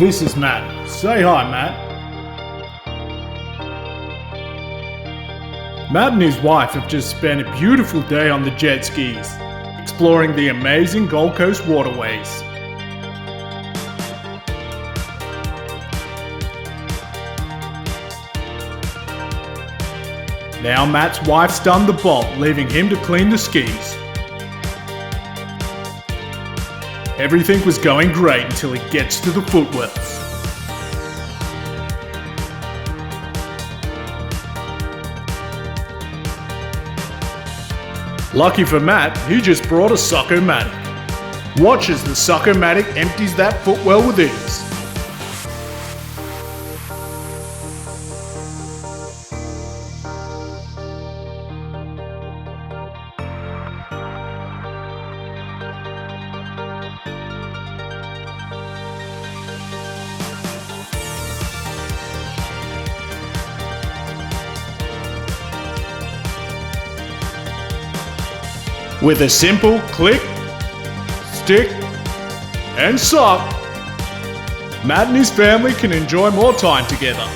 This is Matt. Say hi, Matt. Matt and his wife have just spent a beautiful day on the jet skis, exploring the amazing Gold Coast waterways. Now Matt's wife's done the bolt, leaving him to clean the skis. Everything was going great until he gets to the footwells. Lucky for Matt, he just brought a Suckomatic. Watch as the Suckomatic empties that footwell with ease. With a simple click, stick, and suck, Matt and his family can enjoy more time together.